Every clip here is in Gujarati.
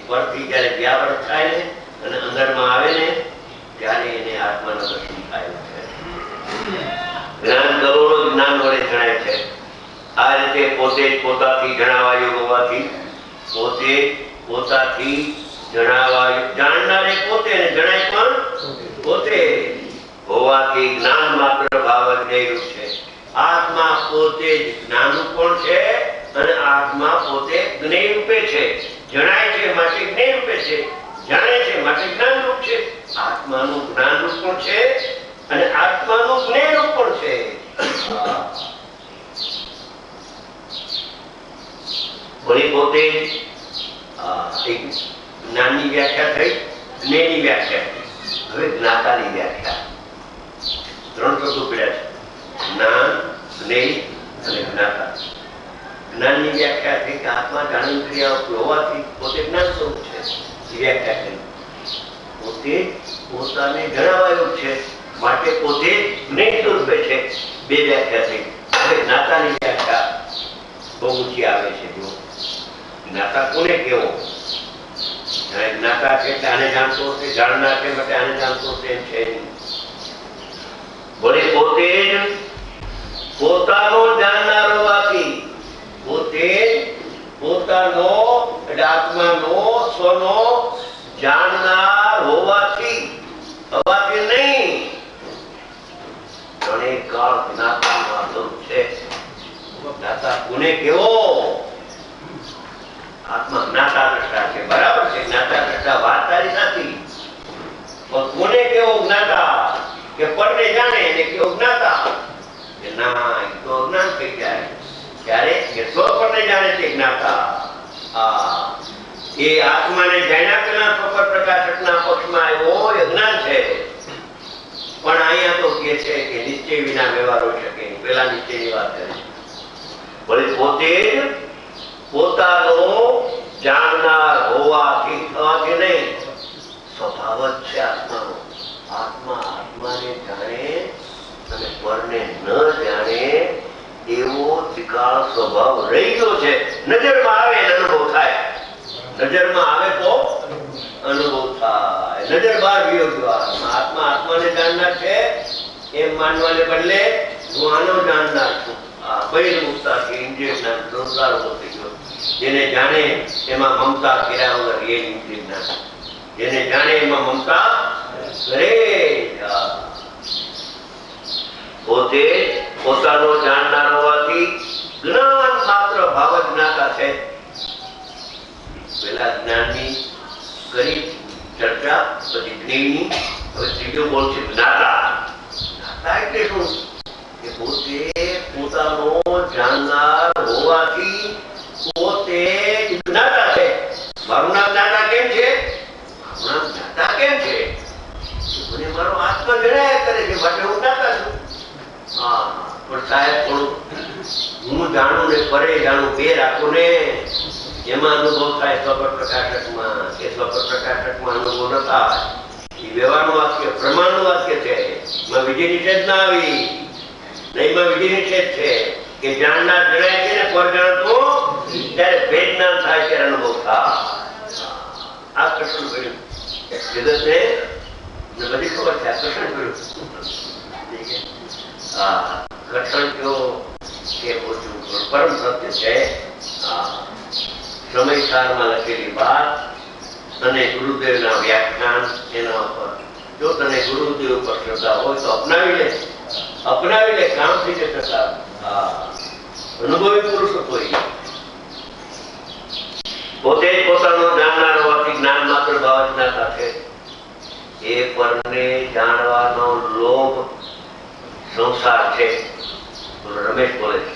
પરથી જ્યારે વ્યાવૃત થાય ને અને અંદરમાં આવે ને ત્યારે એને આત્માના દર્શન થાય છે. જ્ઞાન કરોડો જ્ઞાન વડે જણાય છે. આ રીતે પોતે જ પોતાથી જણાવાયું હોવાથી પોતે પોતાથી જણાવાયું જાણનારે પોતે ને જણાય પણ પોતે હોવાથી જ્ઞાન માત્ર ભાવ જ નહીં છે. આત્મા પોતે જ જ્ઞાન પણ છે અને આત્મા પોતે જ્ઞેય રૂપે છે. જણાય છે માટે જ્ઞેય રૂપે છે, જાણે છે માટે જ્ઞાન રૂપ છે. આત્માનું જ્ઞાન રૂપ પણ છે અને આત્માનું જ્ઞેય રૂપ પણ છે. વળી પોતે જ્ઞાનની વ્યાખ્યા થઈ, જ્ઞેયની વ્યાખ્યા થઈ. હવે જ્ઞાતાની વ્યાખ્યા. 3 શબ્દો પડ્યા છે: જ્ઞાન, જ્ઞેય અને જ્ઞાતા. જ્ઞાનની વ્યાખ્યા થઈ કે આત્મા જાણવાની ક્રિયાઓ હોવાથી પોતે જ્ઞાન સ્વરૂપ છે. વ્યાખ્યા કરી પોતે પોતાને જણાવાયું છે માટે પોતે જ્ઞેય સ્વરૂપે છે. 2 વ્યાખ્યા થઈ. હવે જ્ઞાતાની વ્યાખ્યા બહુ ઊંચી આવે છે. જો જ્ઞાતા કોને કેવો? જ્ઞાતા છે એટલે આને જાણતો હશે, જાણનાર છે માટે આને જાણતો હશે એમ છે નહીં. બોલે પોતે જ પોતાનો જાણનાર હોવાથી, પોતે પોતાનો આત્માનો સ્વનો જાણનાર હોવાથી નહીં. ઘણે કાળ જ્ઞાતામાં સ્વરૂપ છે. જ્ઞાતા કોને કેવો? આત્મા જ્ઞાતા દ્રષ્ટા છે. બરાબર છે, જ્ઞાતા દ્રષ્ટા વાત તારી નથી. પણ કોને કેવો જ્ઞાતા? કે પરને જાણે એને કેવો જ્ઞાતા? કે ના, એ તો અજ્ઞાન થઈ જાય. ત્યારે કે સ્વ પરને જાણે છે જ્ઞાતા. એ આત્માને જાણ્યા પેલા સ્વપર પ્રકાશકના પક્ષમાં આવ્યો એ જ્ઞાન છે. પણ અહીંયા તો કે છે કે નિશ્ચય વિના વ્યવહાર હોઈ શકે નહીં. પેલા નિશ્ચયની વાત કરે છે. વળી પોતે પોતાનો જાણનાર હોવાથી થવાથી નહીં, સ્વભાવ જ છે આત્માનો. આત્મા આત્માને જાણે અને પરને ન જાણે એવો ત્રિકાળ સ્વભાવ રહી ગયો છે. નજરમાં આવે એને અનુભવ થાય. નજરમાં આવે તો અનુભવ થાય. નજર બહાર ગયો ગયો. આત્મા આત્માને જાણનાર છે એમ માનવાને બદલે હું આનો જાણનાર છું. બહિર્મુખતાથી ઇન્દ્રિય જ્ઞાન સંસાર થઈ ગયો. જેને જાણે એમાં મમતા કર્યા વગર એ ઇન્દ્રિય જ્ઞાન. જેને જાણે એમાં મમતા કરે. પોતે પોતાનો જાણનાર હોવાથી જ્ઞાન માત્ર ભાવ જ જ્ઞાતા છે. પેલા જ્ઞાનની કરી ચર્ચા, પછી જ્ઞેયની, હવે ત્રીજો બોલ છે જ્ઞાતા. જ્ઞાતા એટલે શું? કે પોતે પોતાનો જાણનાર હોવાથી પોતે જ્ઞાતા છે. મારું નામ જ્ઞાતા કેમ છે? મારું નામ જ્ઞાતા કેમ છે? મને મારો આત્મા જણાયા કરે છે માટે હું જ્ઞાતા છું. પણ સાહેબ થોડું હું જાણું ને પરે જાણું બે રાખો ને, એમાં અનુભવ થાય સ્વપર પ્રકાશકમાં. એ સ્વપર પ્રકાશકમાં અનુભવ ન થાય. એ વ્યવહારનું વાક્ય, પ્રમાણનું વાક્ય છે. એમાં વિજય નિષેધ ના આવી. નહીંમાં વિજય નિષેધ છે કે જાણનાર જણાય છે ને પર જાણતો ત્યારે ભેદ જ્ઞાન થાય ત્યારે અનુભવ થાય. આ કૃષ્ણ કર્યું જગતને બધી ખબર છે. આ કૃષ્ણ કર્યું. ઘર્ષણ કયો કે ઓછું પરમ સત્ય છે. સમયસારમાં લખેલી વાત અને ગુરુદેવના વ્યાખ્યાન એના ઉપર જો તને ગુરુદેવ ઉપર શ્રદ્ધા હોય તો અપનાવી લે. અપનાવી લે, કામ થઈ જશે. અનુભવી પુરુષ હોય. પોતે જ પોતાનો જાણનાર હોવાથી જ્ઞાન માત્ર ભાવ જ જ્ઞાતા છે. એ પરને જાણવાનો લોભ સંસાર છે. રમેશ બોલે છે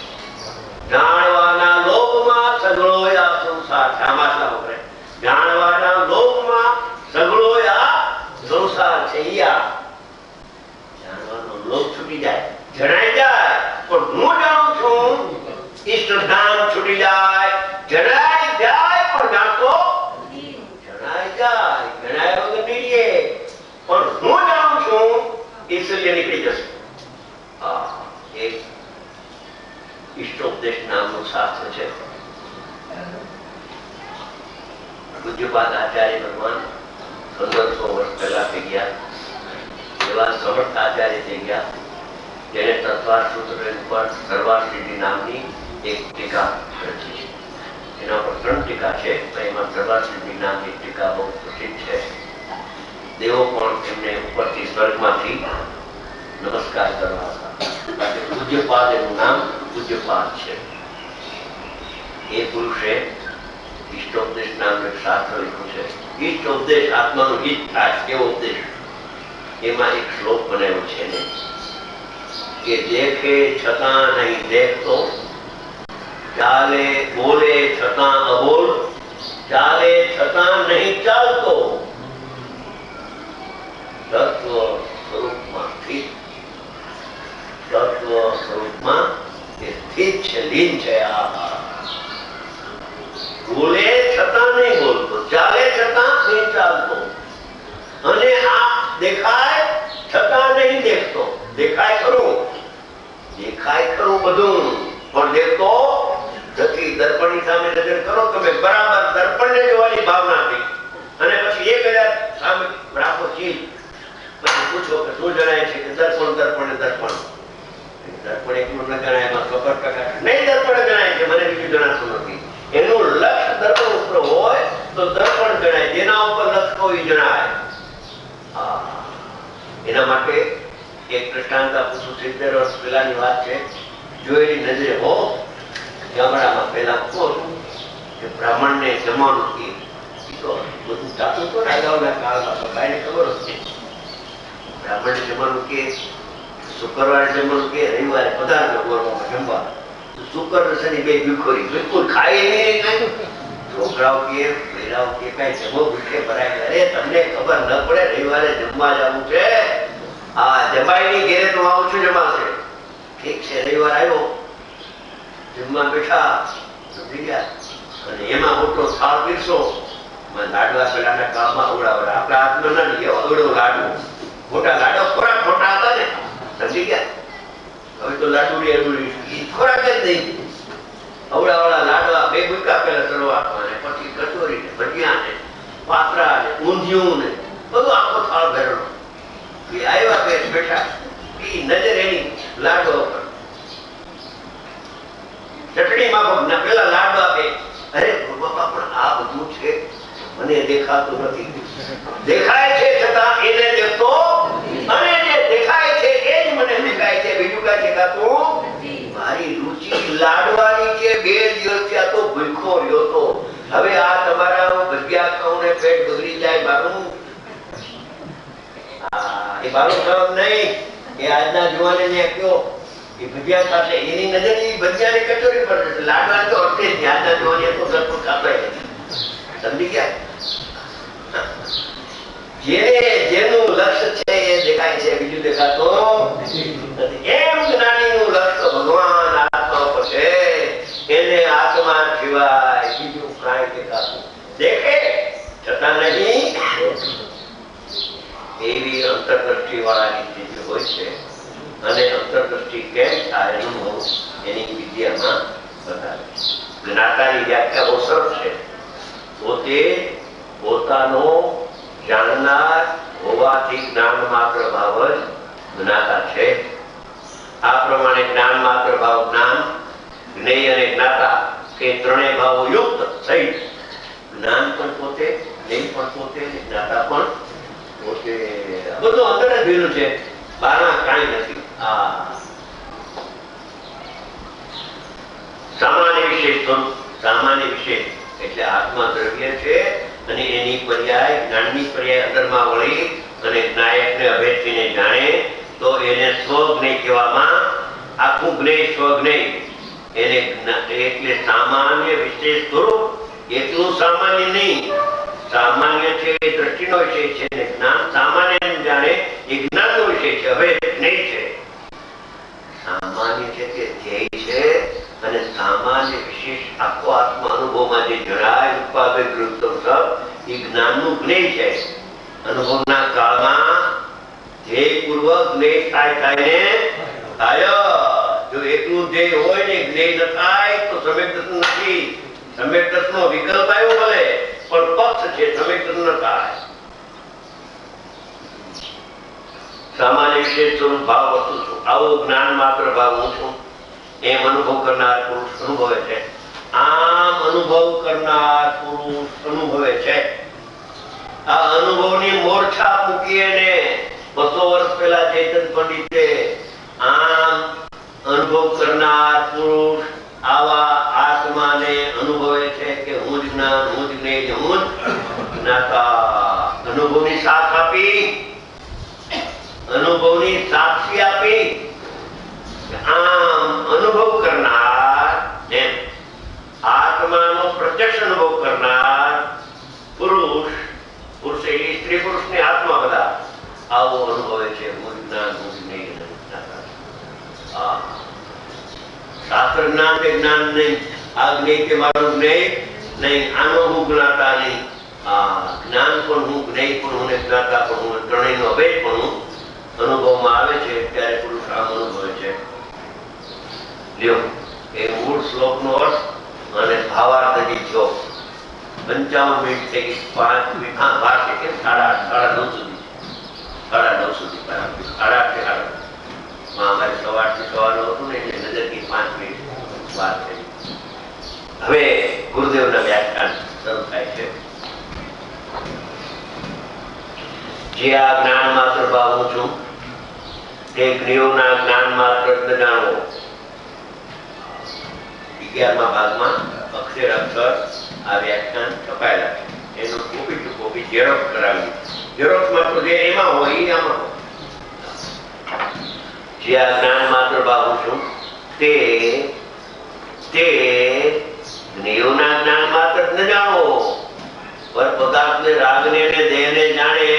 જાણવાના લોભમાં સગળો આ સંસાર. આમાં વપરાય જાણવાના લોભમાં સગળો આ સંસાર છે. જાણવાનો લોભ છૂટી જાય, જણાઈ જાય. પણ હું જાણું છું ઈષ્ટધામ છૂટી જાય, જણાઈ જાય પણ જાણતો જણાઈ જાય. જણાય વગર નહીં. પણ હું જાણું છું ઈશ્વર્ય નીકળી જશે. એક ઈષ્ટોપદેશ નામનું શાસ્ત્ર છે. પૂજ્યપાદ આચાર્ય ભગવાન 1500 વર્ષ પહેલા થઈ ગયા. એવા સમર્થ આચાર્ય થઈ ગયા જેને તત્વાર સૂત્ર ઉપર સર્વાસિદ્ધિ નામની એક ટીકા રચી છે. એના પર 3 ટીકા છે. એમાં સર્વાસિદ્ધિ નામની ટીકા બહુ પ્રસિદ્ધ છે. દેવો પણ એમને ઉપરથી સ્વર્ગમાંથી નમસ્કાર કરવા હતા. પૂજ્યપાદ એનું નામ પૂજ્યપાદ છે. એ પુરુષે ઈષ્ટોપદેશ નામનું એક શાસ્ત્ર લખ્યું છે. ઈષ્ટોપદેશ આત્માનું હિત થાય એવો ઉપદેશ. એમાં એક શ્લોક બનાવ્યો છે ને કે દેખે છતાં નહીં દેખતો, ચાલે બોલે છતાં અબોલ, ચાલે છતાં નહીં ચાલતો, તત્વ સ્વરૂપમાં સ્થિત, તત્વ સ્વરૂપમાં એ સ્થિત છે, લીન છે. બોલે છતાં નહીં બોલતો, ચાલે છતાં નહીં ચાલતો, અને આ દેખાય છતાં નહીં દેખતો. દેખાય ખરું બધું, પણ દેખતો નથી. દર્પણની સામે નજર કરો તમે, બરાબર દર્પણને જોવાની ભાવનાથી, અને પછી 1000 સામે રાખો ચીજ, પછી પૂછો કે શું જણાય છે કે દર્પણ દર્પણ દર્પણ. દર્પણ એકલું ન જણાય, એમાં ખબર ટકા નહીં દર્પણ જણાય છે, મને બીજું જણાતું નથી. એનું લક્ષ દર્પણ ઉપર હોય તો દર્પણ જણાય, જેના ઉપર લક્ષ હોય જણાય. એના માટે એક દ્રષ્ટાંત આપું છું. 70 વર્ષ પહેલાની વાત છે. જોયેલી નજરે હો ગામડામાં પહેલા કોણ કે બ્રાહ્મણને જમવાનું કે તો બધું જાતું તો અગાઉના કાળમાં બધાને ખબર જ છે. બ્રાહ્મણને જમવાનું કે શુક્રવારે જમવાનું કે રવિવારે પધારજો ગોળમાં જમવા. શુક્ર શનિ બે ભીખોરી બિલકુલ ખાય નહીં. કઈ છોકરાઓ કે બૈરાઓ કે કઈ જમો ભૂખે ભરાય. અરે તમને ખબર ન પડે રવિવારે જમવા જવું છે. આ જમાઈની ઘેરે તો આવું છું જમાશે. ઠીક છે, રવિવાર આવ્યો, જમવા બેઠા, સમજી ગયા, અને એમાં મોટો થાળ પીરસો. લાડવા પેલાના કામમાં અવડાવડા, આપણા હાથમાં ના લઈ ગયા, અવડો લાડવો, મોટા લાડો ખોરાક ખોટા હતા ને, સમજી ગયા. હવે તો લાડુડી ખોરાક જ નહીં. અવડાવાળા લાડવા બે ગુટકા પેલા શરૂઆતમાં, ને પછી કચોરી ને ભજીયા ને પાત્રા ને ઊંધિયું ને બધું આખો થાળ ભરેલો. એ આવ્યા બે બેઠા, એ નજર એની લાડવા ઉપર. ચટણી માં પેલા લાડવા આપે. અરે બાપા, પણ આ બધું છે મને દેખાતું નથી. દેખાય છે છતાં એને દેખતો, અને જે દેખાય છે એ જ મને દેખાય છે, બીજું કઈ દેખાતું. મારી રુચિ લાડવાની છે. 2 દિવસ ત્યાં તો ભૂખો રહ્યો તો. હવે આ તમારા ભજીયા ખાઉં ને પેટ બગડી જાય મારું. એ મારું કામ નહીં. એ આજના જુવાને ને કયો એ ભજીયા ખાતે એની નજર એ ભજીયાની કચોરી પર છે. લાડવાની તો અટકે જ. આજના જુવાને તો ઘરનું ખાતા સમજી ગયા. જેનું લક્ષ્ય છે એ દેખાય છે, બીજું દેખાતો નથી. એમ જ્ઞાનીનું લક્ષ્ય ભગવાન આત્મા ઉપર છે. એને આત્મા સિવાય બીજું કાંઈ દેખાતું દેખે છતાં નહીં. એવી અંતરદ્રષ્ટિ વાળાની સ્થિતિ હોય છે. અને અંતરદ્રષ્ટિ કેમ થાય એનું એની વિદ્યામાં બતાવે. જ્ઞાતાની વ્યાખ્યા બહુ સરસ છે. પોતે પોતાનો જાણનાર હોવાથી જ્ઞાન માત્ર ભાવ જ જ્ઞાતા છે. આ પ્રમાણે જ્ઞાન માત્ર ભાવ, જ્ઞાન, જ્ઞેય અને જ્ઞાતા એ ત્રણેય ભાવો યુક્ત સહિત જ્ઞાન પણ પોતે, જ્ઞેય પણ પોતે, જ્ઞાતા પણ પોતે. બધું અંદર જ ભેલું છે, બહારમાં કાંઈ નથી. સામાન્ય વિશેષ, સામાન્ય વિશેષ એટલે આત્મા દ્રવ્ય છે, અને એની પર્યાય જ્ઞાનની પર્યાય અંદરમાં વળી અને જ્ઞાયકને અભેદીને જાણે તો એને સ્વજ્ઞેય કહેવામાં. આખું જ્ઞેય સ્વજ્ઞેય. એને એટલે સામાન્ય વિશેષ સ્વરૂપ. એટલું સામાન્ય નહીં. સામાન્ય છે એ દ્રષ્ટિનો વિષય છે, ને જ્ઞાન સામાન્ય જાણે એ જ્ઞાનનો વિષય છે, અભેદ નહીં છે. સામાન્ય છે તે ધ્યેય છે, અને સામાન્ય વિશેષ આખો આત્મા અનુભવમાં જે જણાય ઉત્પાદક રૂપમ સબ એ જ્ઞાનનું જ્ઞેય છે. અનુભવના કાળમાં ધ્યેયપૂર્વક જ્ઞેય થાય ને થાય. જો એકલું ધ્યેય હોય ને જ્ઞેય ન થાય તો સમ્યક દર્શન નથી. સમ્યક દર્શનનો વિકલ્પ આવ્યો ભલે, પણ પક્ષ પ્રત્યક્ષ ન થાય. સામાન્ય વિશેષ સ્વરૂપ ભાવ વસ્તુ છું, આવું જ્ઞાન માત્ર ભાવ હું છું એમ અનુભવ કરનાર પુરુષ અનુભવે છે. આમ અનુભવ કરનાર પુરુષ અનુભવે છે. આ અનુભવની મોરછા મૂકીને 200 વર્ષ પહેલા ચૈતન્ય પંડિતે આમ અનુભવ કરનાર પુરુષ આવા આત્માને અનુભવે છે કે હું જ જ્ઞાન, હું જ જ્ઞેય, હું જ જ્ઞાતા. અનુભવની સાથ આપી, અનુભવની સાક્ષી આપી. આમ અનુભવ કરનાર એમ આત્માનો પ્રત્યક્ષ અનુભવ કરનાર પુરુષ, પુરુષ એટલે સ્ત્રી પુરુષની આત્મા બધા આવો અનુભવે છે. હું જ્ઞાન, હું જ્ઞેય, શાસ્ત્ર જ્ઞાન કે જ્ઞાન નહીં, આ જ્ઞેય કે મારું જ્ઞેય નહીં, આનો હું જ્ઞાતા નહીં. જ્ઞાન પણ હું, જ્ઞેય પણ હું, જ્ઞાતા પણ હું, ત્રણેયનો અભેદ પણ હું અનુભવમાં આવે છે ત્યારે પુરુષ આમ અનુભવે છે. લ્યો એ મૂળ શ્લોકનો અર્થ અને ભાવાર્થ જે થયો. 55 મિનિટ થઈ ગઈ, 5 મિનિટ 12 સેકન્ડ, 8:30 સુધી, 9:30 સુધી, 8:30 અમારે સવારથી સવારનું હતું ને એટલે નજરથી 5 મિનિટ વાર થઈ. હવે ગુરુદેવના વ્યાખ્યાન શરૂ થાય છે. જે આ જ્ઞાન માત્ર ભાવ હું છું તે જ્ઞેયોના જ્ઞાન માત્ર જ જાણવો. 11મા ભાગમાં અક્ષર અક્ષર આ વ્યાખ્યાન છપાયેલા છે. એનું કોપી ટુ કોપી ઝેરોક્સ કરાવી. ઝેરોક્સમાં તો જે એમાં હોય એ આમાં હોય. જે આ જ્ઞાન માત્ર ભાવ હું છું તે જ્ઞેયોના જ્ઞાન માત્ર જ ન જાણવો. પર પદાર્થને, રાગને ને દેહને જાણે,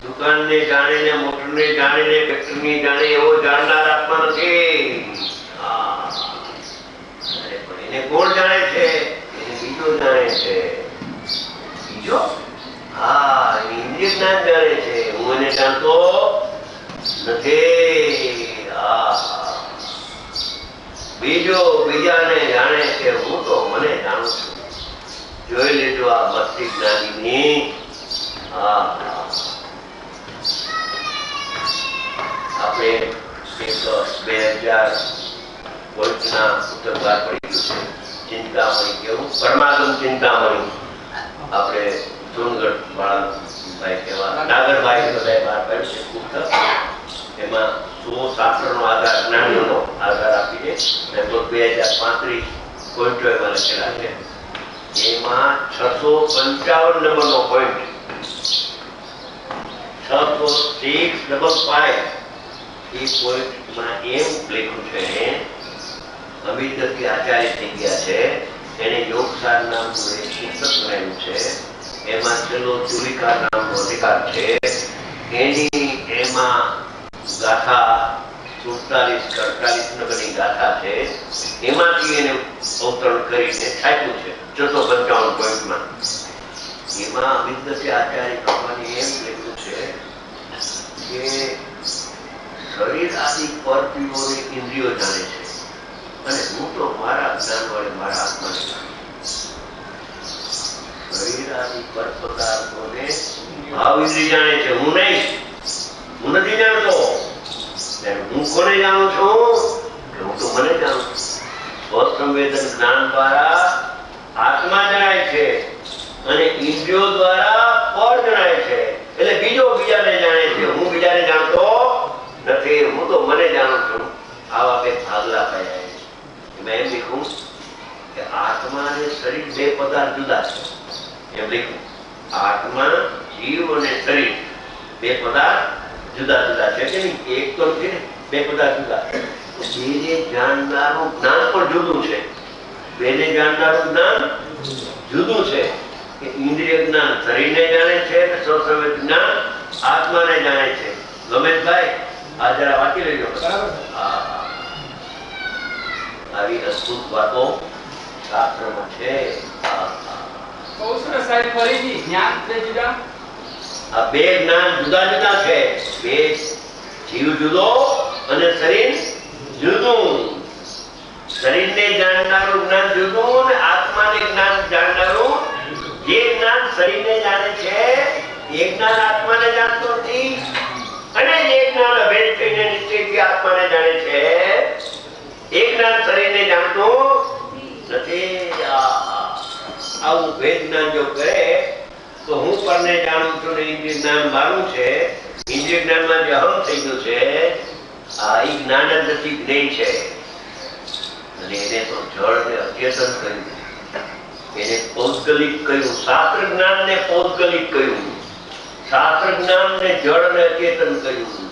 દુકાનને જાણે ને મોટરને જાણે ને ફેક્ટરીને જાણે એવો જાણનાર આત્મા નથી. પણ એને કોણ જાણે છે? એને બીજો જાણે છે. બીજો ઇન્દ્રિય જ્ઞાન જાણે છે. હું એને જાણતો નથી. બીજો બીજાને જાણે છે. હું તો મને જાણું છું. જોઈ લેજો આ મસ્તી જ્ઞાનીની. આપણે 2000 વોલ્ટના પુસ્તક બહાર પડી ગયું છે, ચિંતામણી. કેવું પરમાગમ ચિંતામણી. આપણે જૂનગઢ વાળા કેવા નાગરભાઈ બધાએ બહાર પાડ્યું છે પુસ્તક. એમાં 100 શાસ્ત્રનો આધાર, જ્ઞાનીઓનો આધાર આપીને લગભગ 2035 પોઈન્ટો એમાં લખેલા છે. એમાં 655 નંબરનો પોઈન્ટ, 60655 એ પોઈન્ટમાં એમ લખ્યું છે, અમિતથી આચાર્ય થઈ ગયા છે, એને યોગસાર નામનું એક પુસ્તક બનાવ્યું છે. એમાં છેલ્લો ચુલિકા નામનો અધિકાર છે. એની એમાં ગાથા 47-48 નંબરની ગાથા છે. એમાંથી એને અવતરણ કરીને છાપ્યું છે 655 પોઈન્ટમાં. એમાં અમિતથી આચાર્ય ભગવાને એમ લખ્યું છે કે શરીર આદિ પરપીઓને ઇન્દ્રિયો જાણે છે અને હું તો મારા જ્ઞાન વડે મારા આત્માને જાણું. શરીર આદિ પર પદાર્થોને ભાવ ઇન્દ્રિય જાણે છે, હું નહીં. હું નથી જાણતો. હું કોને જાણું છું? હું તો મને જાણું છું. સ્વસંવેદન જ્ઞાન દ્વારા આત્મા જણાય છે અને ઇન્દ્રિયો દ્વારા પર જણાય છે. એટલે બીજો બીજાને જાણે છે, હું બીજાને જાણતો નથી. હું તો મને જાણું છું. આવા બે ભાગલા થયા. એમાં એમ લખ્યું કે આત્મા અને શરીર બે પદાર્થ જુદા છે. એમ લખ્યું આત્મા, જીવ અને શરીર બે પદાર્થ જુદા જુદા છે કે નહીં? એક તો છે ને, બે પદાર્થ જુદા. બેને જાણનારું જ્ઞાન પણ જુદું છે. બેને જાણનારું જ્ઞાન જુદું છે. કે ઇન્દ્રિય જ્ઞાન શરીરને જાણે છે અને સ્વસંવેદ જ્ઞાન આત્માને જાણે છે. ગમેશભાઈ આ જરા વાંચી લેજો. આવી અદ્ભુત વાતો શાસ્ત્રમાં છે. આ બે જ્ઞાન જુદા જુદા છે. બે જીવ જુદો અને શરીર જુદું. શરીરને જાણનારું જ્ઞાન જુદું અને આત્માને જ્ઞાન જાણનારું જે જ્ઞાન શરીરને જાણે છે, એ જ્ઞાન આત્માને જાણતો નથી. અને જે જ્ઞાન અભેદ થઈને નિશ્ચયથી આત્માને જાણે છે, એ જ્ઞાન શરીરને જાણતું નથી. આવું ભેદ જ્ઞાન જો કરે તો હું પરને જાણું છું ને ઇન્દ્રિય જ્ઞાન મારું છે. ઇન્દ્રિય જ્ઞાનમાં જે અહમ થઈ ગયું છે, આ એ જ્ઞાન જ નથી, જ્ઞેય છે. અને એને તો જળ ને અચેતન કહ્યું, એને પૌદ્ગલિક કહ્યું. શાસ્ત્ર જ્ઞાન ને પૌદ્ગલિક કહ્યું, શાસ્ત્ર જ્ઞાન ને જળ ને અચેતન કહ્યું.